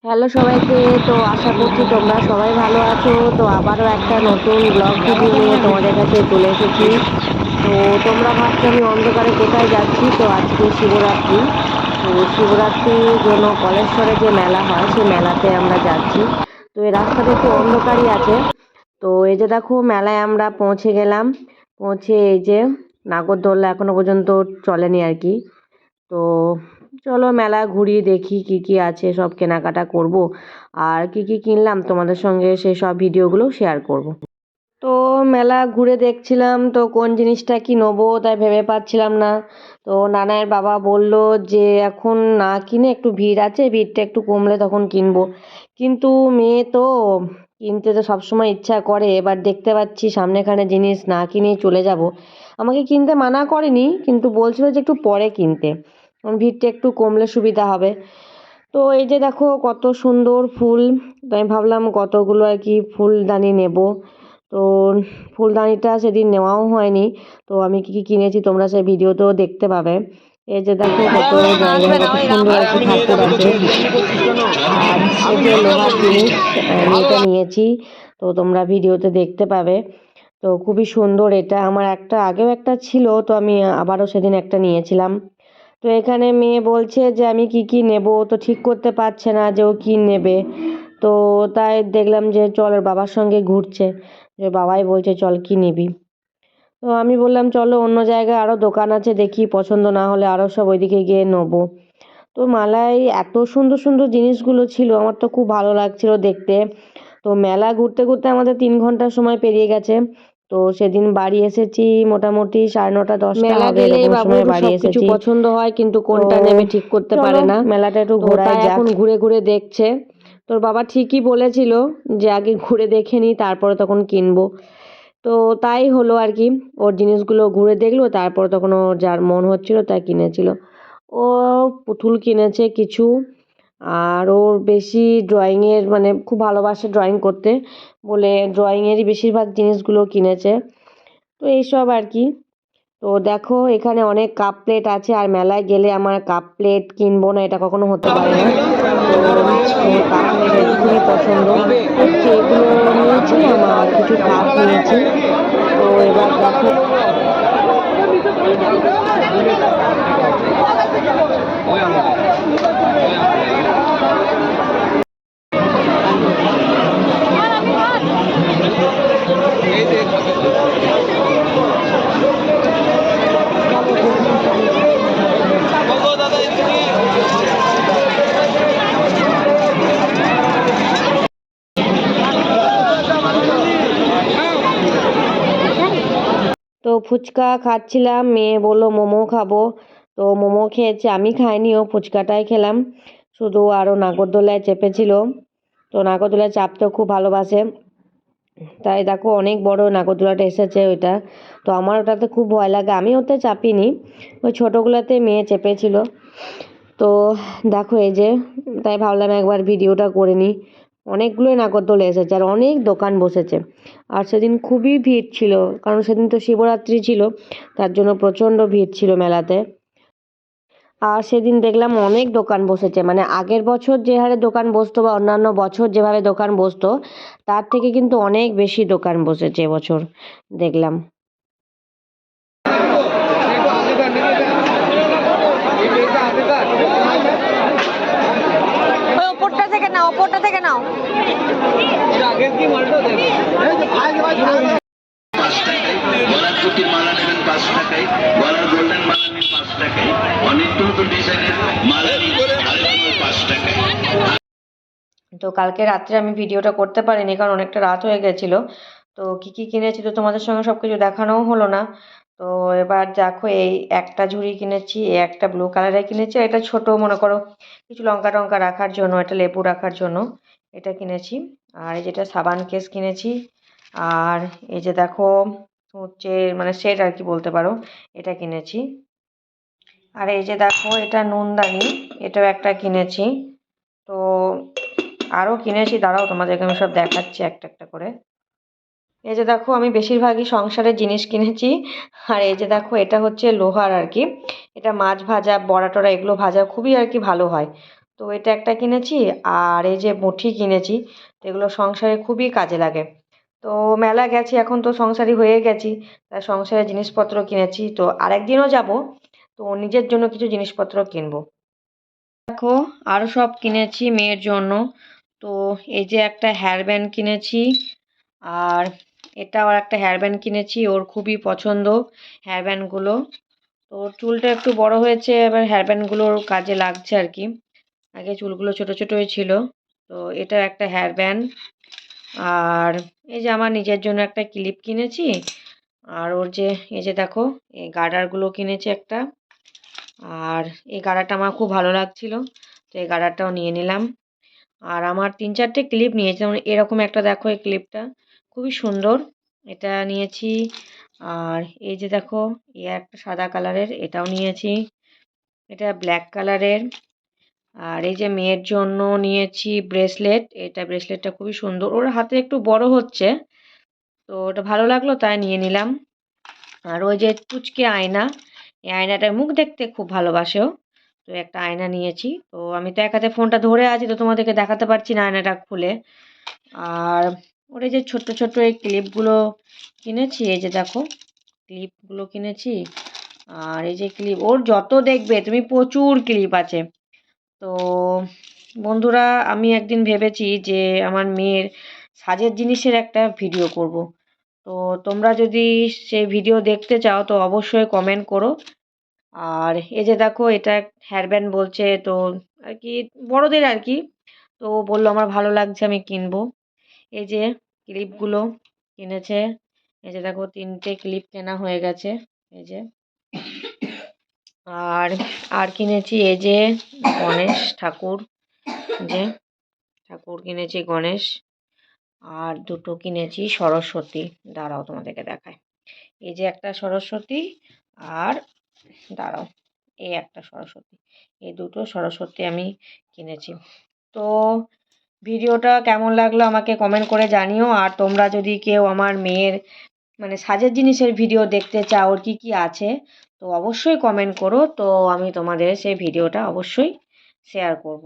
Hello সবাইকে। তো আশা করছি তোমরা সবাই ভালো আছো। তো আবারও একটা নতুন ব্লগ ভিডিও নিয়ে তোমাদের কাছে চলে এসেছি। তো তোমরা ভাবছো আমি অন্ধকারে কোথায় যাচ্ছি। তো আজকে শিবরাত্রি। তো শিবরাত্রির জন্য কলেশ্বরে যে মেলা হয় সেই মেলাতে আমরা যাচ্ছি। তো এই রাস্তাটা একটু অন্ধকারই আছে। তো এই যে দেখো মেলায় আমরা পৌঁছে গেলাম। পৌঁছে এই যে নাগরদোল্লা এখনো পর্যন্ত চলেনি আর কি। তো চলো মেলা ঘুরি, দেখি কি কি আছে, সব কেনাকাটা করব। আর কি কি কিনলাম তোমাদের সঙ্গে সেই সব ভিডিওগুলো শেয়ার করব। তো মেলা ঘুরে দেখছিলাম, তো কোন জিনিসটা কি নেবো তাই ভেবে পাচ্ছিলাম না। তো নানায়ের বাবা বলল যে এখন না কিনে, একটু ভিড় আছে, ভিড়টা একটু কমলে তখন কিনবো। কিন্তু মেয়ে তো কিনতে তো সবসময় ইচ্ছা করে। এবার দেখতে পাচ্ছি সামনেখানে জিনিস না কিনেই চলে যাব। আমাকে কিনতে মানা করেনি, কিন্তু বলছিল যে একটু পরে কিনতে, কারণ ভিড়টা একটু কমলে সুবিধা হবে। তো এই যে দেখো কত সুন্দর ফুল। তো আমি ভাবলাম কতগুলো আর কি ফুলদানি নেব। তো ফুলদানিটা সেদিন নেওয়াও হয়নি। তো আমি কি কি কিনেছি তোমরা সেই ভিডিওতেও দেখতে পাবে। এই যে দেখো কত জায়গায় কত সুন্দর আর কি ঠাকুর আছে। আর এই যে লোহার জিনিস আমি এটা নিয়েছি। তো তোমরা ভিডিওতে দেখতে পাবে। তো খুবই সুন্দর এটা, আমার একটা আগেও একটা ছিল, তো আমি আবারও সেদিন একটা নিয়েছিলাম। তো এখানে মেয়ে বলছে যে আমি কি কি নেব, তো ঠিক করতে পারছে না যে ও কি নেবে। তো তাই দেখলাম যে চল ওর বাবার সঙ্গে ঘুরছে, যে বাবাই বলছে চল কি নিবি। তো আমি বললাম চলো অন্য জায়গায় আরও দোকান আছে, দেখি পছন্দ না হলে আরও সব ওইদিকে গিয়ে নেবো। তো মেলায় এত সুন্দর সুন্দর জিনিসগুলো ছিল, আমার তো খুব ভালো লাগছিল দেখতে। তো মেলা ঘুরতে ঘুরতে আমাদের 3 ঘন্টার সময় পেরিয়ে গেছে। তো সেদিন বাড়ি এসেছি মোটামুটি 9:30-10টা মেলা হবে, গেলেই এরকম সময় বাবুর বাড়ি সবকিছু এসেছি। পছন্দ হয়, কিন্তু তো কোনটা নেবে ঠিক করতে চলো পারে না। মেলাটা একটু তো ঘোরাই তাই যাক। এখন ঘুরে ঘুরে দেখছে। তোর বাবা ঠিকই বলেছিল যে আগে ঘুরে দেখে নি, তারপরে তখন কিনবো। তো তাই হলো আর কি। ওর জিনিসগুলো ঘুরে দেখলো, তারপরে তখন ওর যার মন হচ্ছিল তাই কিনেছিল। ও পুতুল কিনেছে কিছু। আর ওর বেশি ড্রয়িংয়ের মানে খুব ভালোবাসে ড্রয়িং করতে, বলে ড্রয়িংয়েরই বেশিরভাগ জিনিসগুলো কিনেছে। তো এইসব আর কি। তো দেখো এখানে অনেক কাপ প্লেট আছে, আর মেলায় গেলে আমার কাপ প্লেট কিনবো না এটা কখনো হতে পারে না। তো ওর কাপ প্লেট খুবই পছন্দ। তো ট্রেগুলো নিয়েছিলাম আর কিছু কাপ নিয়েছি। তো এবার দেখো তো ফুচকা খাচ্ছিলাম, মেয়ে বললো মোমো খাবো। তো মোমো খেয়েছে, আমি খাইনি, ও ফুচকাটাই খেলাম শুধু। আরও নাগরদোলায় চেপেছিল। তো নাগরদোলায় চাপতেও খুব ভালোবাসে। তাই দেখো অনেক বড় নাগরদোলাটা এসেছে ওইটা। তো আমার ওটাতে খুব ভয় লাগে, আমি ওতে চাপিনি, ওই ছোটোগুলোতে মেয়ে চেপেছিল। তো দেখো এই যে, তাই ভাবলাম একবার ভিডিওটা করে নিই। অনেকগুলোই নাগরদোলা এসেছে আর অনেক দোকান বসেছে। আর সেদিন খুবই ভিড় ছিল, কারণ সেদিন তো শিবরাত্রি ছিল, তার জন্য প্রচণ্ড ভিড় ছিল মেলাতে। আর সেদিন দেখলাম অনেক দোকান বসেছে, মানে আগের বছর যে হারে দোকান বসতো বা অন্যান্য বছর যেভাবে দোকান বসতো, তার থেকে কিন্তু অনেক বেশি দোকান বসেছে এবছর দেখলাম। ওপরটা থেকে নাও, ওপরটা থেকে নাও। গলার চুটির মালা নেবেন 5 টাকায়, গলার গোল্ডেন মালা নেবেন 5 টাকায়, অনেক নতুন ডিজাইনের মালা নিবেন 5 টাকায়। তো কালকে রাত্রে আমি ভিডিওটা করতে পারিনি, কারণ অনেকটা রাত হয়ে গেছিলো। তো কি কি কিনেছি তো তোমাদের সঙ্গে সব কিছু দেখানোও হলো না। তো এবার দেখো এই একটা ঝুড়ি কিনেছি, এই একটা ব্লু কালারের কিনেছি, আর এটা ছোট মনে করো কিছু লঙ্কা টঙ্কা রাখার জন্য, এটা লেবু রাখার জন্য এটা কিনেছি। আর এই যেটা সাবান কেস কিনেছি। আর এই যে দেখো হচ্ছে মানে সেট আর কি বলতে পারো, এটা কিনেছি। আর এই যে দেখো এটা নুনদানি, এটাও একটা কিনেছি। তো আরও কিনেছি, দাঁড়াও তোমাদেরকে আমি সব দেখাচ্ছি একটা একটা করে। এই যে দেখো আমি বেশিরভাগই সংসারের জিনিস কিনেছি। আর এই যে দেখো এটা হচ্ছে লোহার আর কি, এটা মাছ ভাজা বড়া টড়া এগুলো ভাজা খুবই আর কি ভালো হয়। তো এটা একটা কিনেছি, আর এই যে মুঠি কিনেছি। তো এগুলো সংসারে খুবই কাজে লাগে। তো মেলা গেছি, এখন তো সংসারী হয়ে গেছি, তাই সংসারের জিনিসপত্র কিনেছি। তো আরেকদিনও যাব, তো নিজের জন্য কিছু জিনিসপত্র কিনবো। দেখো, আরও সব কিনেছি মেয়ের জন্য। তো এই যে একটা হেয়ার ব্যান্ড কিনেছি, আর এটাও একটা হেয়ার ব্যান্ড কিনেছি, ওর খুবই পছন্দ হেয়ার ব্যান্ডগুলো। তো ওর চুলটা একটু বড় হয়েছে, এবার হেয়ার ব্যান্ডগুলোর কাজে লাগছে আর কি। আগে চুলগুলো ছোট ছোটই ছিল। তো এটা একটা হেয়ার ব্যান্ড। আর এই যে আমার নিজের জন্য একটা ক্লিপ কিনেছি। আর ওর যে এই যে দেখো, এই গার্ডারগুলো কিনেছি একটা। আর এই গার্ডারটা আমার খুব ভালো লাগছিল, তো এই গার্ডারটাও নিয়ে নিলাম। আর আমার 3-4টে ক্লিপ নিয়েছি, যেমন এরকম একটা দেখো, এই ক্লিপটা খুবই সুন্দর, এটা নিয়েছি। আর এই যে দেখো, এই একটা সাদা কালারের, এটাও নিয়েছি। এটা ব্ল্যাক কালারের। আর এই যে মেয়ের জন্য নিয়েছি ব্রেসলেট, এটা ব্রেসলেটটা খুবই সুন্দর, ওর হাতে একটু বড় হচ্ছে, তো ওটা ভালো লাগলো তাই নিয়ে নিলাম। আর ওই যে পুচকে আয়না, এই আয়নাটার মুখ দেখতে খুব ভালোবাসেও, তো একটা আয়না নিয়েছি। তো আমি তো এক হাতে ফোনটা ধরে আছি, তো তোমাদেরকে দেখাতে পারছি না আয়নাটা খুলে। আর ওর এই যে ছোট্ট ছোট্ট এই ক্লিপগুলো কিনেছি, এই যে দেখো ক্লিপগুলো কিনেছি। আর এই যে ক্লিপ, ওর যত দেখবে তুমি প্রচুর ক্লিপ আছে। তো বন্ধুরা, আমি একদিন ভেবেছি যে আমার মেয়ের সাজের জিনিসের একটা ভিডিও করব। তো তোমরা যদি সেই ভিডিও দেখতে চাও তো অবশ্যই কমেন্ট করো। আর এই যে দেখো, এটা হেয়ার ব্যান্ড বলছে, তো আর কি বড়দের আর কি। তো বললো আমার ভালো লাগছে, আমি কিনবো। এই যে ক্লিপগুলো কিনেছে, এই যে দেখো 3টে ক্লিপ কেনা হয়ে গেছে। এই যে, আর আর কিনেছি এই যে গণেশ ঠাকুর, যে ঠাকুর কিনেছি গণেশ। আর দুটো কিনেছি সরস্বতী, দাঁড়াও তোমাদেরকে দেখায়। এই যে একটা সরস্বতী, আর দাঁড়াও, এই একটা সরস্বতী। এই দুটো সরস্বতী আমি কিনেছি। তো ভিডিওটা কেমন লাগলো আমাকে কমেন্ট করে জানিও। আর তোমরা যদি কেউ আমার মেয়ের মানে সাজের জিনিসের ভিডিও দেখতে চাও, ওর কী কী আছে, তো অবশ্যই কমেন্ট করো, তো আমি তোমাদের সেই ভিডিওটা অবশ্যই শেয়ার করব।